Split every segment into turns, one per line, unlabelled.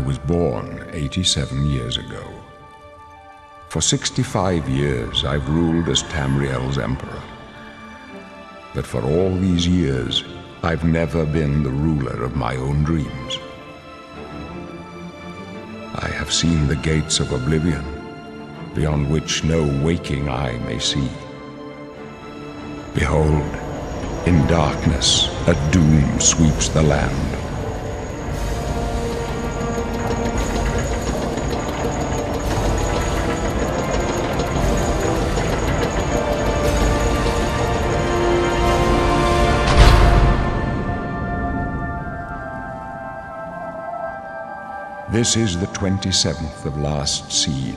was born 87 years ago. For 65 years, I've ruled as Tamriel's emperor. But for all these years, I've never been the ruler of my own dreams. I have seen the gates of Oblivion, beyond which no waking eye may see. Behold, in darkness, a doom sweeps the land. This is the 27th of last seed,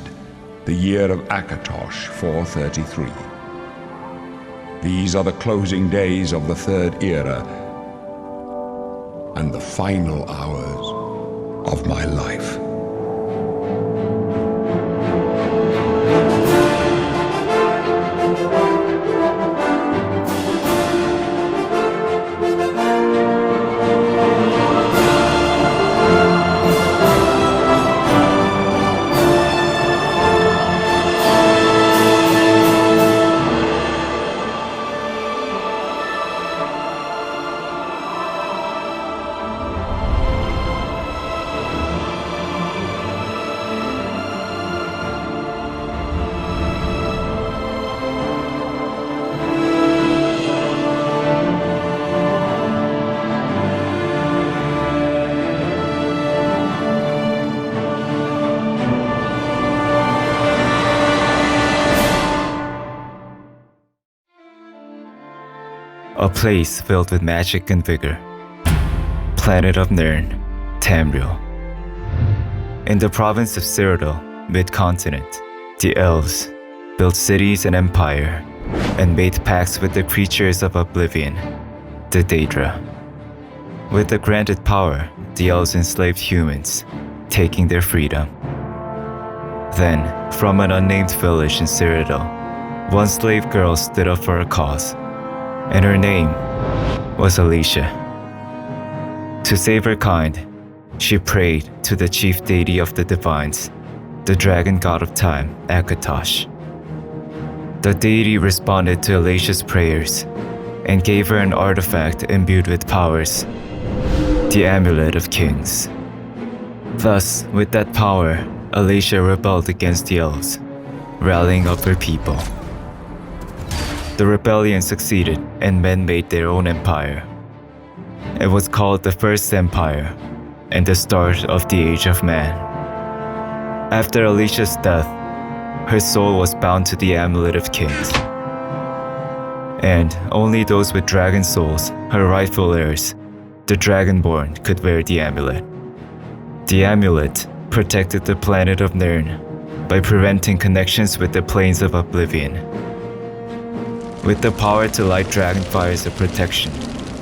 the year of Akatosh 433. These are the closing days of the third era and the final hours of my life.
A place filled with magic and vigor. Planet of Nirn, Tamriel. In the province of Cyrodiil, mid-continent, the elves built cities and empire and made pacts with the creatures of Oblivion, the Daedra. With the granted power, the elves enslaved humans, taking their freedom. Then, from an unnamed village in Cyrodiil, one slave girl stood up for a cause, and her name was Alicia. To save her kind, she prayed to the chief deity of the divines, the dragon god of time, Akatosh. The deity responded to Alicia's prayers and gave her an artifact imbued with powers, the Amulet of Kings. Thus, with that power, Alicia rebelled against the elves, rallying up her people. The rebellion succeeded, and men made their own empire. It was called the First Empire, and the start of the Age of Man. After Alicia's death, her soul was bound to the Amulet of Kings. And only those with dragon souls, her rightful heirs, the Dragonborn, could wear the amulet. The amulet protected the planet of Nirn by preventing connections with the planes of Oblivion. With the power to light dragonfire as a protection,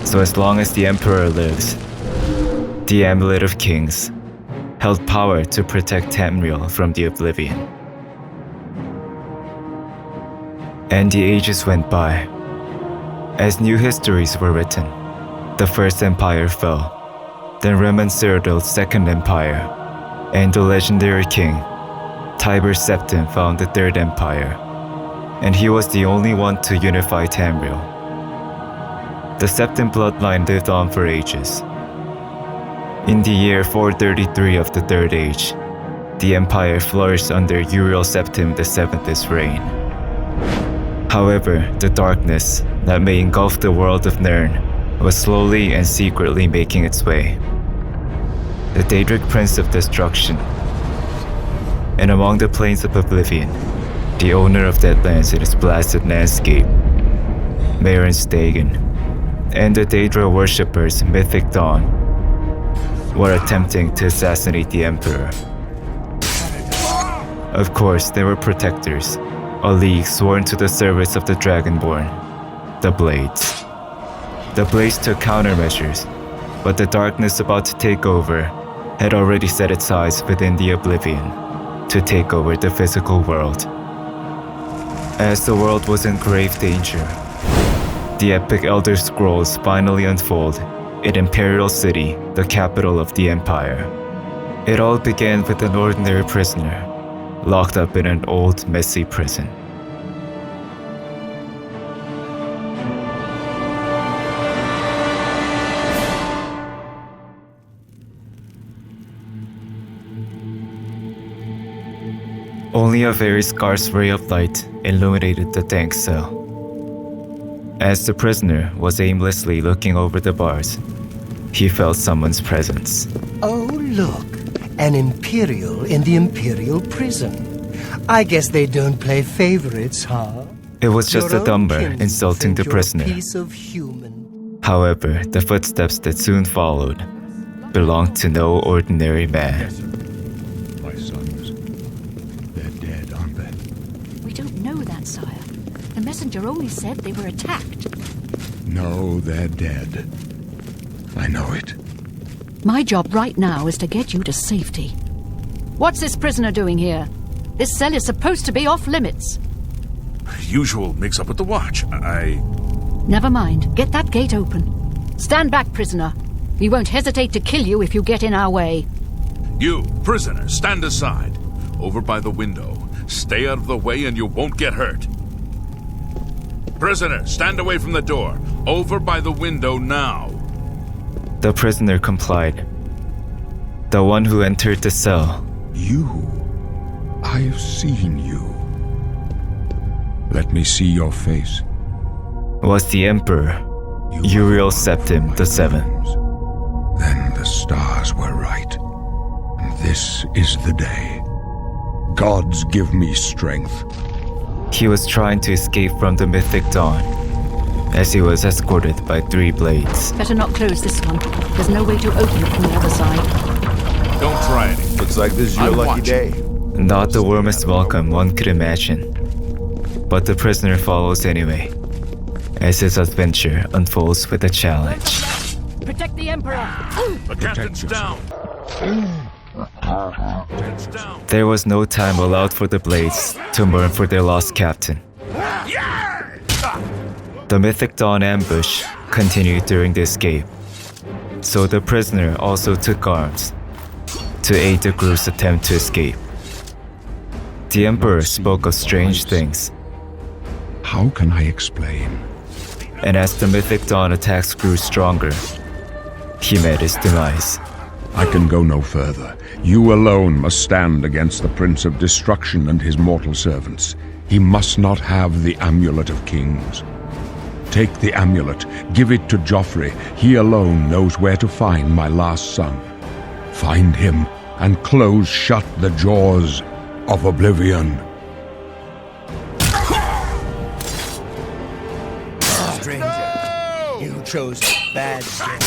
so as long as the Emperor lives, the Amulet of Kings held power to protect Tamriel from the Oblivion. And the ages went by. As new histories were written, the First Empire fell, then Uriel Cyrodiil's Second Empire, and the legendary king, Uriel Septim found the Third Empire, and he was the only one to unify Tamriel. The Septim bloodline lived on for ages. In the year 433 of the Third Age, the empire flourished under Uriel Septim VII's reign. However, the darkness that may engulf the world of Nirn was slowly and secretly making its way. The Daedric Prince of Destruction. And among the plains of Oblivion, the owner of that lands in his blasted landscape, Mehrunes Dagon, and the Daedra worshippers Mythic Dawn were attempting to assassinate the Emperor. Of course, they were protectors, a league sworn to the service of the Dragonborn, the Blades. The Blades took countermeasures, but the darkness about to take over had already set its eyes within the Oblivion to take over the physical world. As the world was in grave danger, the epic Elder Scrolls finally unfold in Imperial City, the capital of the Empire. It all began with an ordinary prisoner, locked up in an old, messy prison. Only a very scarce ray of light illuminated the dank cell. As the prisoner was aimlessly looking over the bars, he felt someone's presence.
Oh, look. An Imperial in the Imperial prison. I guess they don't play favorites, huh?
It was just
Your
a Dunmer
own
insulting the
kinsman,
prisoner.
your piece of human.
However, the footsteps that soon followed belonged to no ordinary man.
My sons, they're dead, aren't they?
We don't know that, sire. The messenger only said they were attacked.
No, they're dead. I know it.
My job right now is to get you to safety. What's this prisoner doing here? This cell is supposed to be off limits.
Usual mix-up with the watch.
Never mind. Get that gate open. Stand back, prisoner. We won't hesitate to kill you if you get in our way.
You, prisoner, stand aside. Over by the window. Stay out of the way and you won't get hurt. Prisoner, stand away from the door. Over by the window now.
The prisoner complied. The one who entered the cell.
You. I've seen you. Let me see your face.
Was the Emperor,
You
Uriel
are
Septim
my
VII.
friends. Then the stars were right. And this is the day. Gods give me strength.
He was trying to escape from the mythic dawn, as he was escorted by 3 blades.
Better not close this one. There's no way to open it from the other side.
Don't try anything.
Looks like this is your
I'm
lucky
watching.
day.
Not the warmest welcome one could imagine. But the prisoner follows anyway, as his adventure unfolds with a challenge.
Protect the Emperor!
The captain's down. Captain's down.
There was no time allowed for the blades to mourn for their lost captain. The mythic dawn ambush continued during the escape, so the prisoner also took arms to aid the crew's attempt to escape. The Emperor spoke of strange things,
How can I explain?
and as the mythic dawn attacks grew stronger, he met his demise.
I can go no further. You alone must stand against the Prince of Destruction and his mortal servants. He must not have the Amulet of Kings. Take the amulet, give it to Joffrey. He alone knows where to find my last son. Find him and close shut the jaws of Oblivion.
Stranger, you chose a bad day.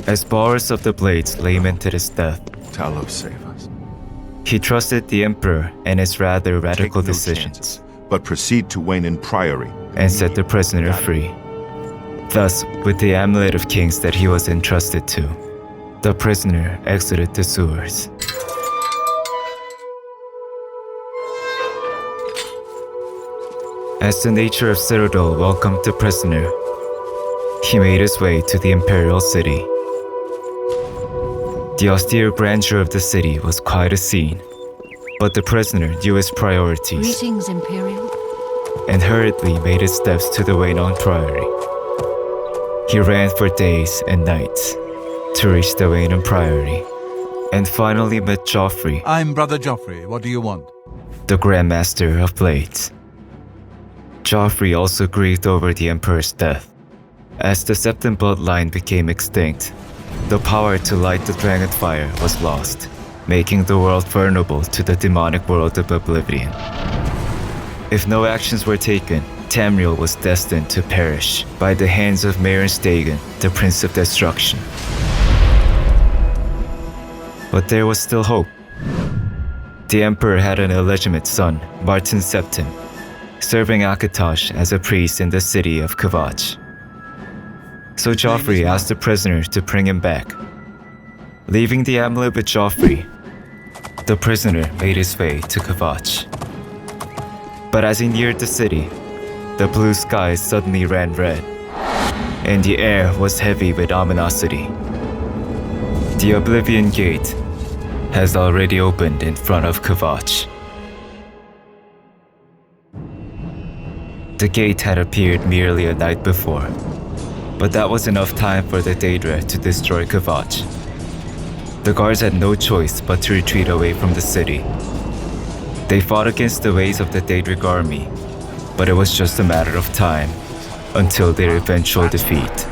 As bars of the blades lamented his death,
Talos, save us.
he trusted the Emperor and his rather radical
Take no
decisions,
chances, but proceed to Wayne Priory.
and set the prisoner free. Thus, with the Amulet of Kings that he was entrusted to, the prisoner exited the sewers. As the nature of Citadel welcomed the prisoner, he made his way to the Imperial City. The austere grandeur of the city was quite a scene, but the prisoner knew his priorities
Greetings, Imperial.
and hurriedly made his steps to the Wayne Priory. He ran for days and nights to reach the Wayne Priory, and finally met Joffrey,
I'm Brother Joffrey. What do you want?
the Grand Master of Blades. Joffrey also grieved over the Emperor's death. As the Septim bloodline became extinct, the power to light the dragon fire was lost, making the world vulnerable to the demonic world of Oblivion. If no actions were taken, Tamriel was destined to perish by the hands of Mehrunes Dagon, the Prince of Destruction. But there was still hope. The Emperor had an illegitimate son, Mehrunes Septim, serving Akatosh as a priest in the city of Kavach. So Joffrey asked the prisoner to bring him back. Leaving the amulet with Joffrey, the prisoner made his way to Kavach. But as he neared the city, the blue skies suddenly ran red, and the air was heavy with ominosity. The Oblivion Gate has already opened in front of Kvatch. The gate had appeared merely a night before, but that was enough time for the Daedra to destroy Kvatch. The guards had no choice but to retreat away from the city. They fought against the waves of the Daedric army, but it was just a matter of time until their eventual defeat.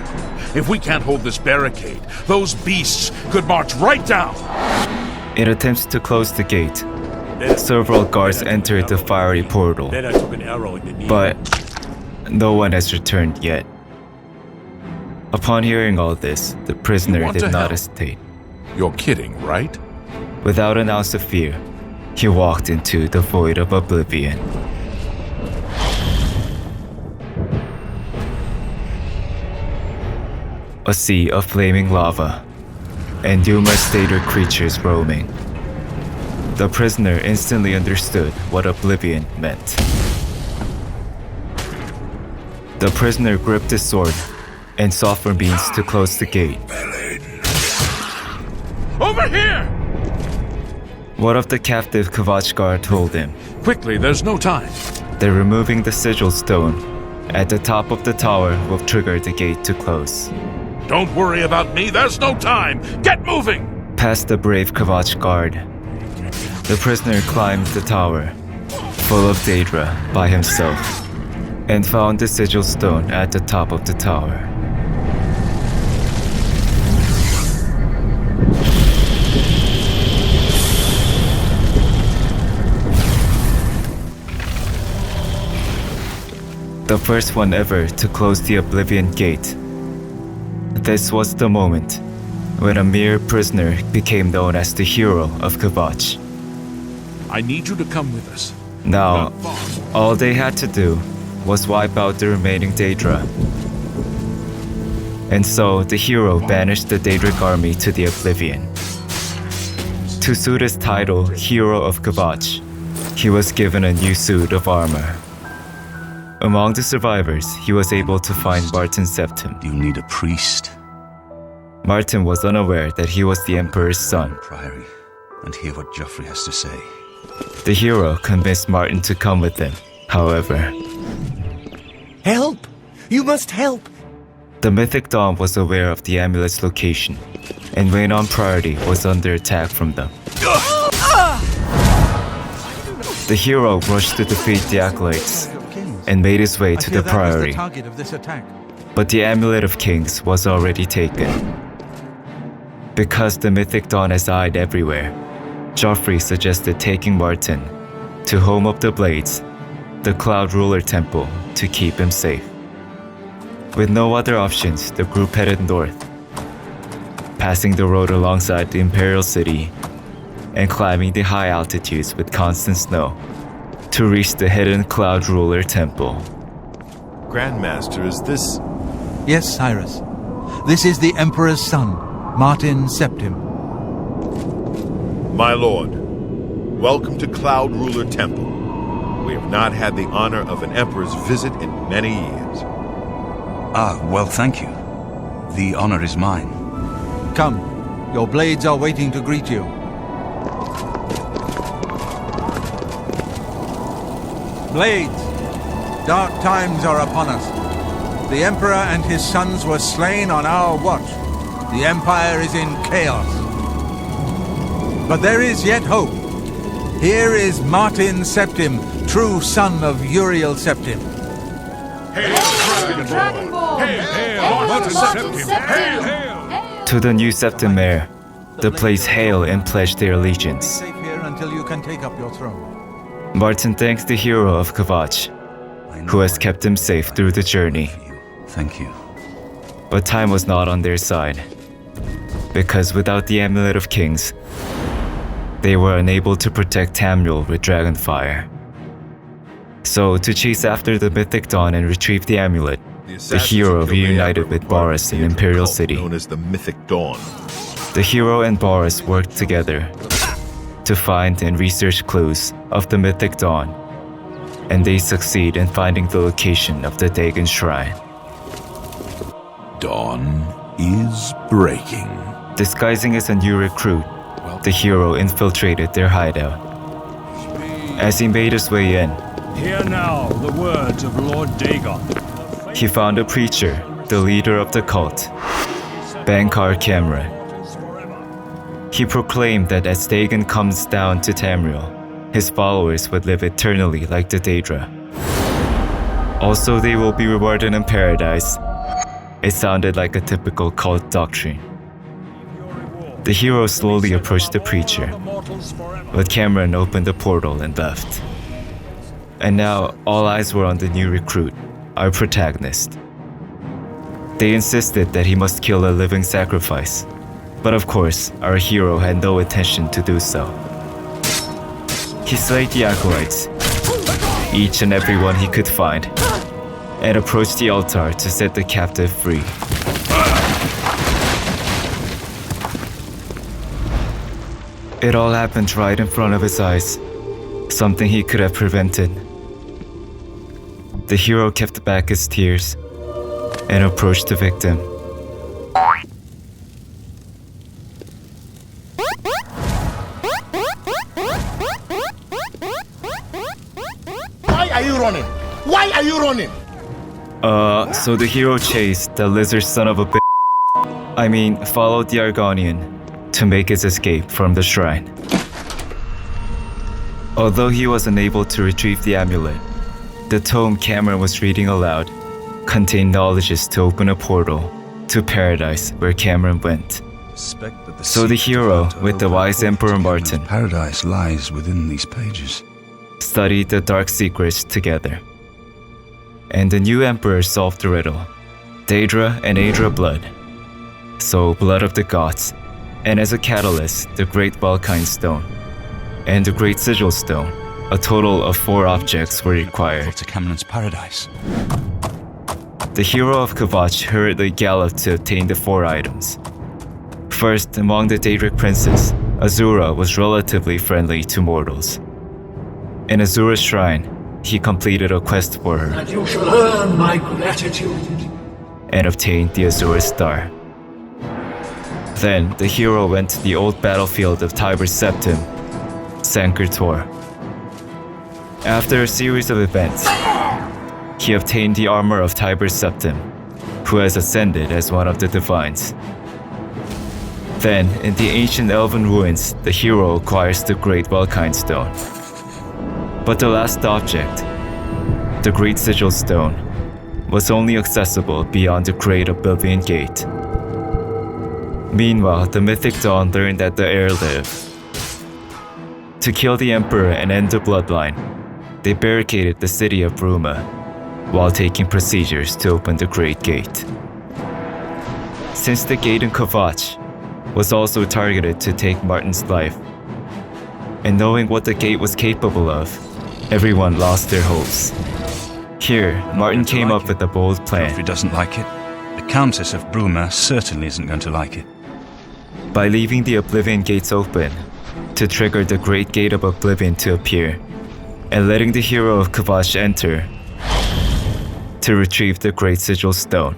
If we can't hold this barricade, those beasts could march right down.
In attempts to close the gate, several guards entered the fiery portal, but no one has returned yet. Upon hearing all this, the prisoner did not hesitate.
You're kidding, right?
Without an ounce of fear, he walked into the void of Oblivion. A sea of flaming lava, and numerous Daedric creatures roaming. The prisoner instantly understood what Oblivion meant. The prisoner gripped his sword and sought for means to close the gate.
Over here!
One of the captive Kvatch guard told him
Quickly, there's no time.
that removing the sigil stone at the top of the tower will trigger the gate to close.
Don't worry about me, there's no time. Get moving!
Past the brave Kvatch guard, the prisoner climbed the tower, full of Daedra, by himself, and found the sigil stone at the top of the tower. The first one ever to close the Oblivion Gate. This was the moment when a mere prisoner became known as the hero of Kvatch.
I need you to come with us.
Now, all they had to do was wipe out the remaining Daedra. And so the hero banished the Daedric army to the Oblivion. To suit his title, Hero of Kvatch, he was given a new suit of armor. Among the survivors, he was able to find Mehrunes Septim.
You need a priest.
Martin was unaware that he was the Emperor's son.
Priory, and hear what Joffrey has to say.
The hero convinced Martin to come with him. However,
Help! You must help!
the Mythic Dawn was aware of the amulet's location, and Raynon Priority was under attack from them. The hero rushed to defeat the acolytes and made his way to the Priory,
target of this attack.
but the Amulet of Kings was already taken. Because the Mythic Dawn has eyed everywhere, Joffrey suggested taking Martin to Home of the Blades, the Cloud Ruler Temple, to keep him safe. With no other options, the group headed north, passing the road alongside the Imperial City and climbing the high altitudes with constant snow to reach the hidden Cloud Ruler Temple.
Grandmaster, is this...
Yes, Cyrus. This is the Emperor's son, Mehrunes Septim.
My lord, welcome to Cloud Ruler Temple. We have not had the honor of an emperor's visit in many years.
Ah, well, thank you. The honor is mine.
Come, your blades are waiting to greet you. Blades, dark times are upon us. The Emperor and his sons were slain on our watch. The Empire is in chaos. But there is yet hope. Here is Mehrunes Septim, true son of Uriel Septim.
To the new Septim heir, the place hail and pledge their allegiance.
Safe here until you can take up your throne.
Martin thanks the hero of Kvatch, who has kept him safe through the journey.
Thank you.
But time was not on their side, because without the Amulet of Kings, they were unable to protect Tamriel with Dragonfire. So, to chase after the Mythic Dawn and retrieve the amulet, the hero reunited with Boris in Imperial City.
Known as the Mythic Dawn.
The hero and Boris worked together to find and research clues of the Mythic Dawn, and they succeed in finding the location of the Dagon Shrine.
Dawn is breaking.
Disguising as a new recruit, the hero infiltrated their hideout. As he made his way in,
Hear now the words of Lord Dagon.
he found a preacher, the leader of the cult, Bankar Cameron. He proclaimed that as Dagon comes down to Tamriel, his followers would live eternally like the Daedra. Also, they will be rewarded in paradise. It sounded like a typical cult doctrine. The hero slowly approached the preacher, but Cameron opened the portal and left. And now, all eyes were on the new recruit, our protagonist. They insisted that he must kill a living sacrifice, but of course, our hero had no intention to do so. He slayed the acolytes, each and every one he could find, and approached the altar to set the captive free. It all happened right in front of his eyes, something he could have prevented. The hero kept back his tears and approached the victim.
Why are you running? Why are you running?
So the hero chased the lizard son of a bitch. Followed the Argonian to make his escape from the shrine. Although he was unable to retrieve the amulet, the tome Cameron was reading aloud contained knowledges to open a portal to paradise where Cameron went. So the hero, with the wise Emperor Martin,
Paradise lies within these pages.
studied the dark secrets together. And the new emperor solved the riddle. Daedra and Aedra blood. So blood of the gods. And as a catalyst, the Great Valkyne Stone. And the Great Sigil Stone. A total of 4 objects were required.
To Cameron's paradise.
The hero of Kavach hurriedly galloped to obtain the 4 items. First, among the Daedric princes, Azura was relatively friendly to mortals. In Azura's shrine, he completed a quest for her.
And you shall earn my gratitude.
And obtained the Azura Star. Then, the hero went to the old battlefield of Tiber's Septim, Sancre Tor. After a series of events, he obtained the armor of Tiber's Septim, who has ascended as one of the divines. Then, in the ancient elven ruins, the hero acquires the Great Valkyne Stone. But the last object, the Great Sigil Stone, was only accessible beyond the Great Oblivion Gate. Meanwhile, the mythic Dawn learned that the heir lived. To kill the Emperor and end the bloodline, they barricaded the city of Bruma, while taking procedures to open the Great Gate. Since the gate in Kavach was also targeted to take Martin's life, and knowing what the gate was capable of, everyone lost their hopes. Here, Martin came up with a bold plan.
Joffrey doesn't like it. The Countess of Bruma certainly isn't going to like it.
By leaving the Oblivion gates open, to trigger the Great Gate of Oblivion to appear, and letting the hero of Kavach enter, to retrieve the Great Sigil Stone.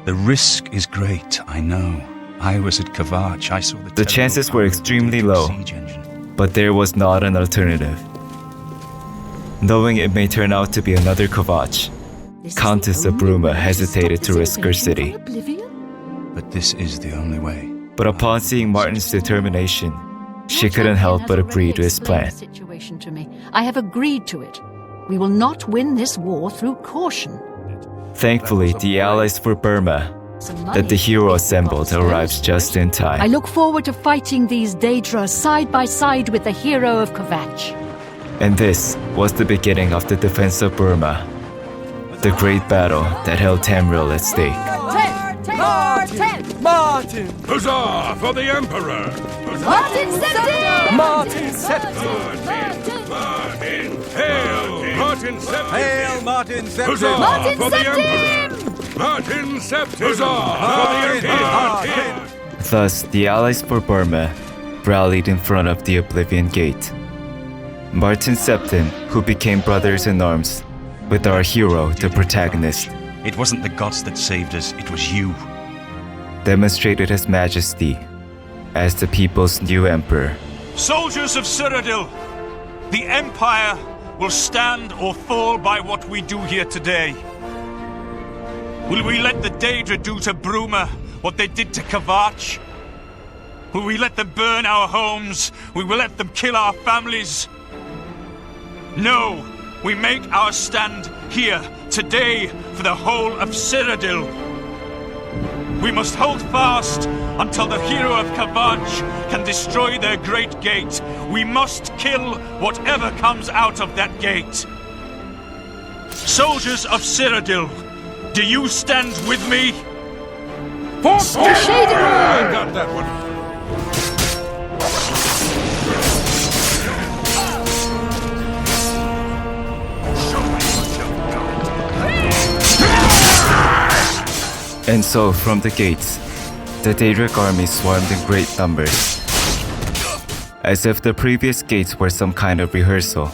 The risk is great, I know. I was at Kavach, I saw
The chances were extremely low, but there was not an alternative. Knowing it may turn out to be another Kavach, Countess of Bruma hesitated to risk her city.
But this is the only way.
But upon seeing Martin's determination, she couldn't help but agree to his plan.
I have agreed to it. We will not win this war through caution.
Thankfully, the allies for Burma that the hero assembled arrives just in time.
I look forward to fighting these Daedra side by side with the hero of Kavach.
And this was the beginning of the defense of Burma, the great battle that held Tamriel at stake.
Martin!
Huzzah for the Emperor!
Martin Septim!
Martin Septim!
Martin! Hail! Martin Septim!
Hail Martin Septim!
Huzzah
Martin
for the
Septim!
Emperor! Martin Septim! Huzzah for the Emperor!
Thus, the allies for Burma rallied in front of the Oblivion Gate. Martin Septim, who became brothers in arms with our hero, the protagonist.
It wasn't the gods that saved us, it was you.
demonstrated his majesty as the people's new emperor.
Soldiers of Cyrodiil, the Empire will stand or fall by what we do here today. Will we let the Daedra do to Bruma what they did to Kavach? Will we let them burn our homes? Will we let them kill our families? No, we make our stand here today for the whole of Cyrodiil. We must hold fast until the hero of Kavach can destroy their great gate. We must kill whatever comes out of that gate. Soldiers of Cyrodiil, do you stand with me?
I got that one.
And so, from the gates, the Daedric army swarmed in great numbers. As if the previous gates were some kind of rehearsal,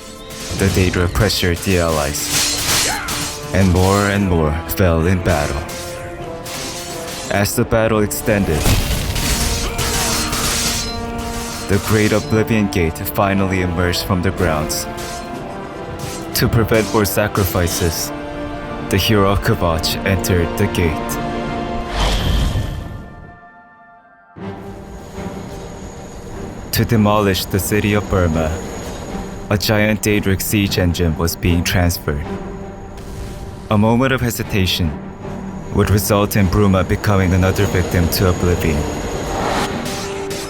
the Daedra pressured the allies, and more fell in battle. As the battle extended, the great Oblivion Gate finally emerged from the grounds. To prevent more sacrifices, the hero of Kavach entered the gate. To demolish the city of Burma, a giant Daedric siege engine was being transferred. A moment of hesitation would result in Bruma becoming another victim to Oblivion.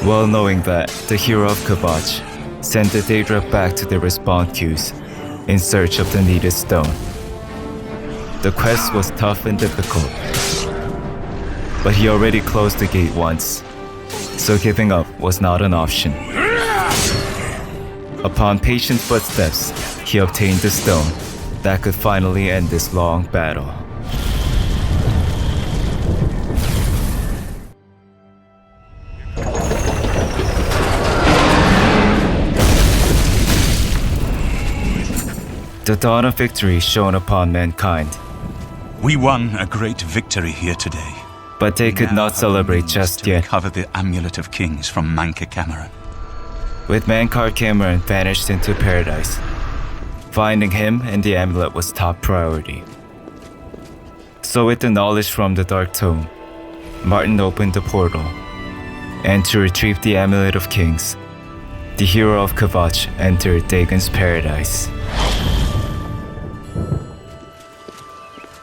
Well knowing that, the hero of Kavach sent the Daedra back to their respawn queues in search of the needed stone. The quest was tough and difficult, but he already closed the gate once, so giving up was not an option. Upon patient footsteps, he obtained the stone that could finally end this long battle. The dawn of victory shone upon mankind.
We won a great victory here today.
But they could not celebrate just yet.
Recover the Amulet of Kings from Manka Cameron.
With Mankar Cameron vanished into paradise, finding him and the amulet was top priority. So with the knowledge from the Dark Tome, Martin opened the portal, and to retrieve the Amulet of Kings, the hero of Kavach entered Dagon's paradise.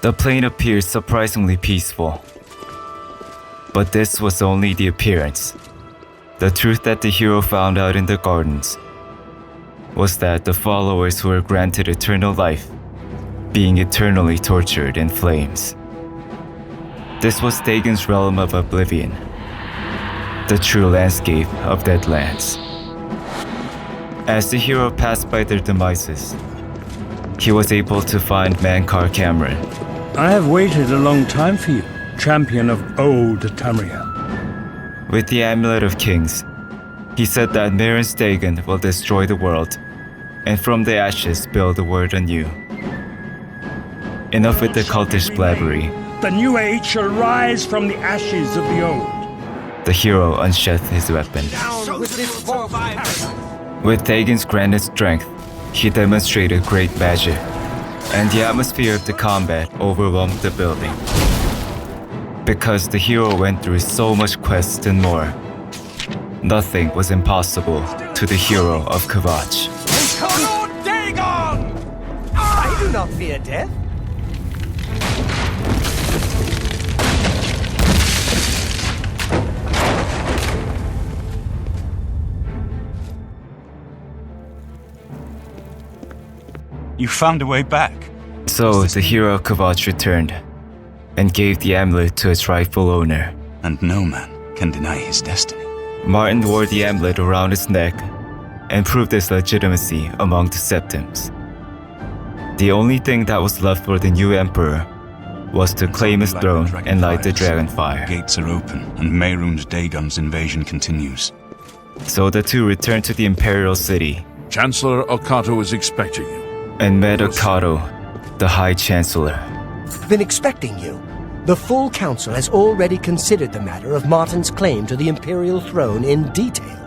The plain appeared surprisingly peaceful. But this was only the appearance. The truth that the hero found out in the gardens was that the followers who were granted eternal life, being eternally tortured in flames. This was Dagon's realm of Oblivion, the true landscape of Deadlands. As the hero passed by their demises, he was able to find Mankar Cameron.
I have waited a long time for you, champion of old Tamriel.
With the Amulet of Kings, he said that Mehrunes Dagon will destroy the world, and from the ashes build the world anew. Enough with the cultish blabbery.
The new age shall rise from the ashes of the old.
The hero unsheathed his weapon. With Dagon's granted strength, he demonstrated great magic, and the atmosphere of the combat overwhelmed the building. Because the hero went through so much quest and more, nothing was impossible to the hero of Kavach.
Lord Dagon! I do not fear death.
You found a way back.
So the hero of Kavach returned and gave the amulet to its rightful owner.
And no man can deny his destiny.
Martin wore the amulet around his neck and proved its legitimacy among the Septims. The only thing that was left for the new emperor was to claim his throne and light the dragon fire.
Gates are open, and Mehrunes Dagon's invasion continues.
So the two returned to the imperial city.
Chancellor Okato is expecting you.
And met Okato, the High Chancellor.
Been expecting you. The full council has already considered the matter of Martin's claim to the imperial throne in detail.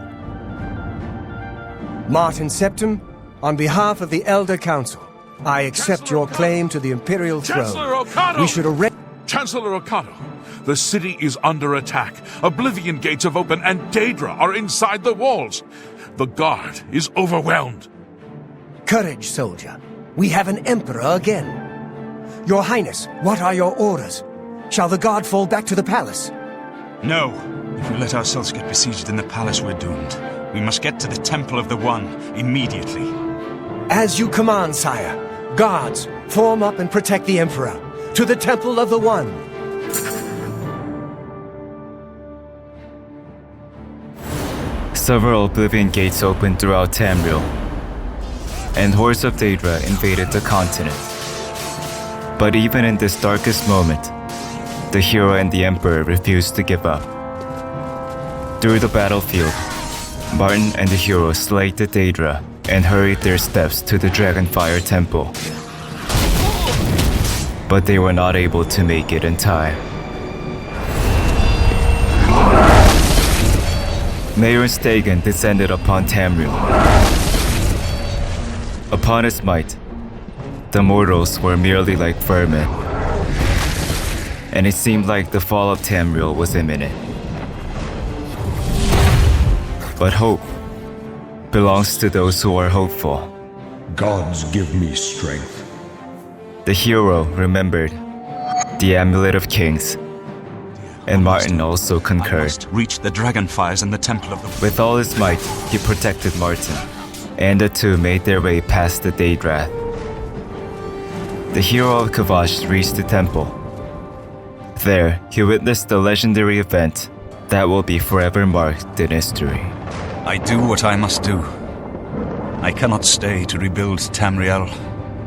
Martin Septim, on behalf of the Elder Council, I accept your claim to the imperial throne.
Chancellor Okado!
We should arrange...
Chancellor Okado, the city is under attack. Oblivion gates have opened and Daedra are inside the walls. The guard is overwhelmed.
Courage, soldier. We have an emperor again. Your Highness, what are your orders? Shall the guard fall back to the palace?
No. If we let ourselves get besieged in the palace, we're doomed. We must get to the Temple of the One immediately.
As you command, sire. Guards, form up and protect the Emperor. To the Temple of the One.
Several Oblivion gates opened throughout Tamriel, and hordes of Daedra invaded the continent. But even in this darkest moment, the hero and the Emperor refused to give up. Through the battlefield, Martin and the hero slayed the Daedra and hurried their steps to the Dragonfire Temple. But they were not able to make it in time. Mehrunes Dagon descended upon Tamriel. Upon his might, the mortals were merely like vermin, and it seemed like the fall of Tamriel was imminent. But hope belongs to those who are hopeful.
Gods give me strength.
The hero remembered the Amulet of Kings, and Martin also concurred.
Reach the Dragonfires and the Temple of the...
With all his might, he protected Martin, and the two made their way past the Daedrath. The hero of Kavash reached the temple. There, he witnessed the legendary event that will be forever marked in history.
I do what I must do. I cannot stay to rebuild Tamriel.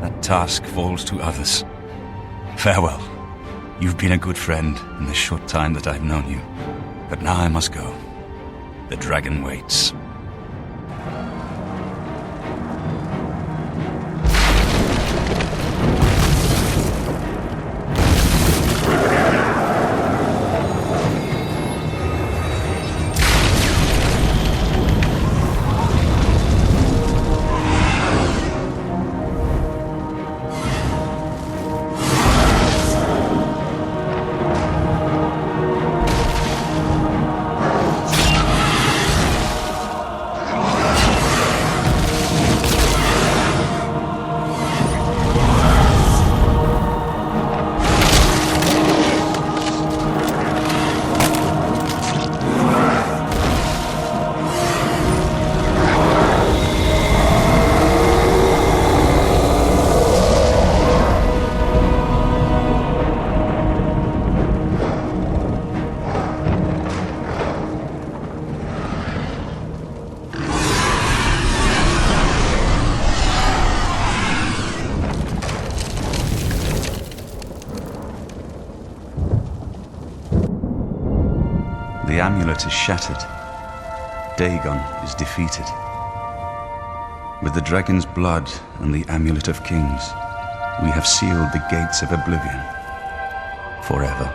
That task falls to others. Farewell. You've been a good friend in the short time that I've known you. But now I must go. The dragon waits. The amulet is shattered. Dagon is defeated. With the dragon's blood and the Amulet of Kings, we have sealed the gates of Oblivion forever.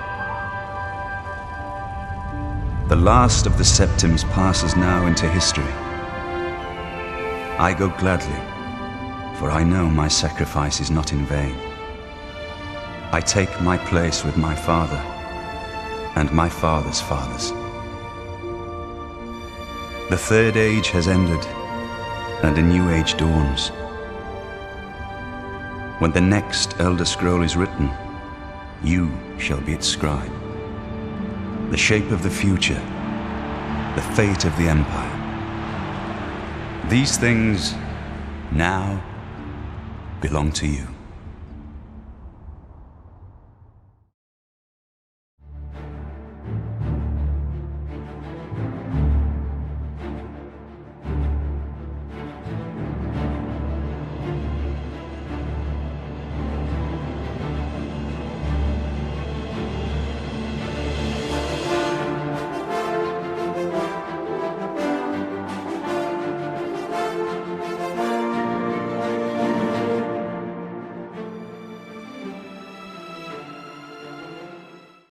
The last of the Septims passes now into history. I go gladly, for I know my sacrifice is not in vain. I take my place with my father and my father's fathers. The third age has ended, and a new age dawns. When the next Elder Scroll is written, you shall be its scribe. The shape of the future, the fate of the Empire. These things now belong to you.